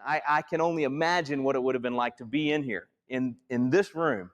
I can only imagine what it would have been like to be in here, in this room,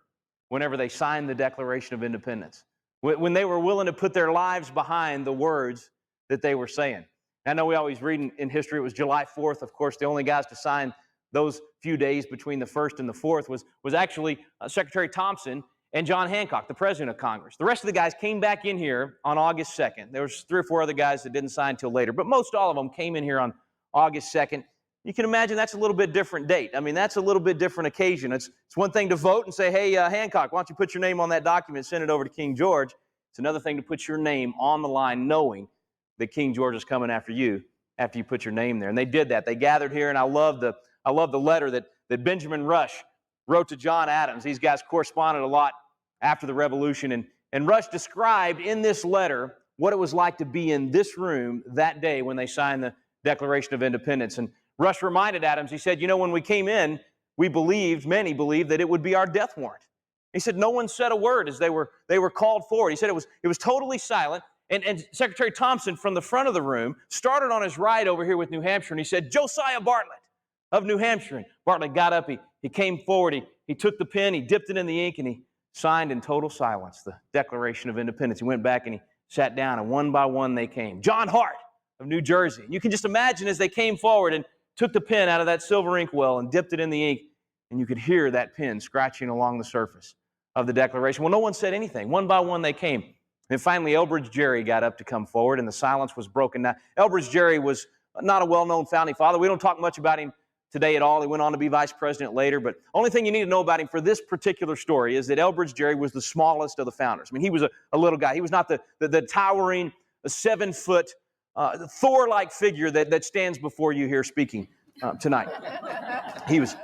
whenever they signed the Declaration of Independence, when they were willing to put their lives behind the words that they were saying. I know we always read in history it was July 4th. Of course, the only guys to sign those few days between the 1st and the 4th was actually Secretary Thompson and John Hancock, the President of Congress. The rest of the guys came back in here on August 2nd. There was 3 or 4 other guys that didn't sign until later, but most all of them came in here on August 2nd. You can imagine that's a little bit different date. I mean, that's a little bit different occasion. It's one thing to vote and say, hey, Hancock, why don't you put your name on that document and send it over to King George? It's another thing to put your name on the line knowing that King George is coming after you after you put your name there. And they did that. They gathered here, and I love the letter that Benjamin Rush wrote to John Adams. These guys corresponded a lot after the Revolution, and Rush described in this letter what it was like to be in this room that day when they signed the Declaration of Independence. And Rush reminded Adams, he said, when we came in, many believed that it would be our death warrant. He said no one said a word as they were called forward. He said it was totally silent. And Secretary Thompson from the front of the room started on his right over here with New Hampshire, and he said, Josiah Bartlett of New Hampshire. And Bartlett got up, he came forward, he took the pen, he dipped it in the ink, and he signed in total silence the Declaration of Independence. He went back and he sat down, and one by one they came. John Hart of New Jersey. You can just imagine as they came forward and took the pen out of that silver ink well and dipped it in the ink, and you could hear that pen scratching along the surface of the Declaration. Well, no one said anything. One by one they came. And finally, Elbridge Gerry got up to come forward, and the silence was broken. Now, Elbridge Gerry was not a well-known founding father. We don't talk much about him today at all. He went on to be vice president later, but only thing you need to know about him for this particular story is that Elbridge Gerry was the smallest of the founders. I mean, he was a little guy. He was not the towering 7-foot Thor-like figure that stands before you here speaking tonight. He was...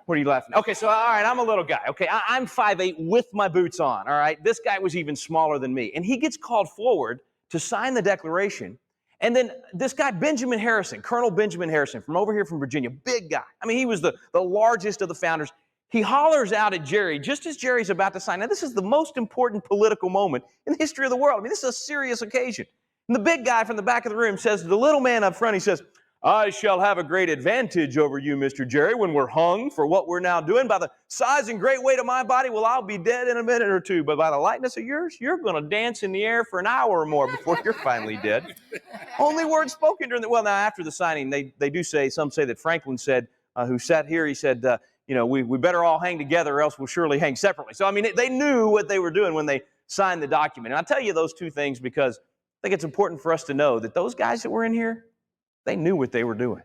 What are you laughing at? Okay, so all right, I'm a little guy. Okay, I'm 5'8" with my boots on, all right? This guy was even smaller than me. And he gets called forward to sign the Declaration. And then this guy, Benjamin Harrison, Colonel Benjamin Harrison, from over here from Virginia, big guy. I mean, he was the largest of the founders. He hollers out at Gerry just as Gerry's about to sign. Now, this is the most important political moment in the history of the world. I mean, this is a serious occasion. And the big guy from the back of the room says to the little man up front, he says, I shall have a great advantage over you, Mr. Gerry, when we're hung for what we're now doing. By the size and great weight of my body, well, I'll be dead in a minute or two. But by the lightness of yours, you're going to dance in the air for an hour or more before you're finally dead. Only words spoken during well, now after the signing, they do say, some say that Franklin said, who sat here, he said, we better all hang together or else we'll surely hang separately. So, I mean, they knew what they were doing when they signed the document. And I'll tell you those two things because I think it's important for us to know that those guys that were in here, they knew what they were doing.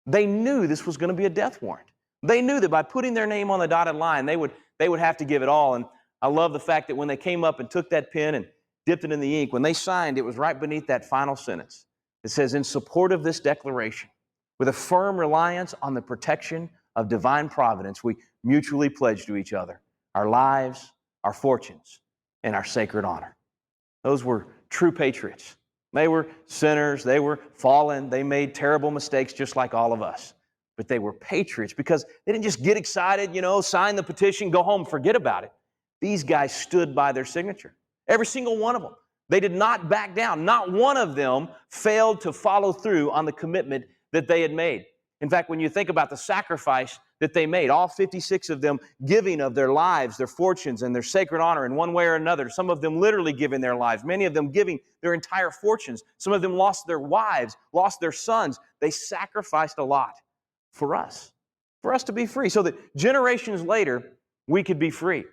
They knew this was going to be a death warrant. They knew that by putting their name on the dotted line, they would have to give it all. And I love the fact that when they came up and took that pen and dipped it in the ink, when they signed, it was right beneath that final sentence. It says, in support of this declaration, with a firm reliance on the protection of divine providence, we mutually pledge to each other our lives, our fortunes, and our sacred honor. Those were true patriots. They were sinners, they were fallen, they made terrible mistakes just like all of us. But they were patriots because they didn't just get excited, sign the petition, go home, forget about it. These guys stood by their signature. Every single one of them. They did not back down. Not one of them failed to follow through on the commitment that they had made. In fact, when you think about the sacrifice that they made, all 56 of them giving of their lives, their fortunes, and their sacred honor in one way or another, some of them literally giving their lives, many of them giving their entire fortunes, some of them lost their wives, lost their sons. They sacrificed a lot for us to be free, so that generations later, we could be free.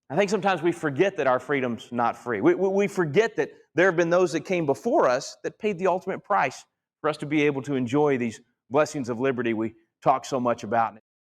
I think sometimes we forget that our freedom's not free. We forget that there have been those that came before us that paid the ultimate price for us to be able to enjoy these blessings of liberty we talk so much about.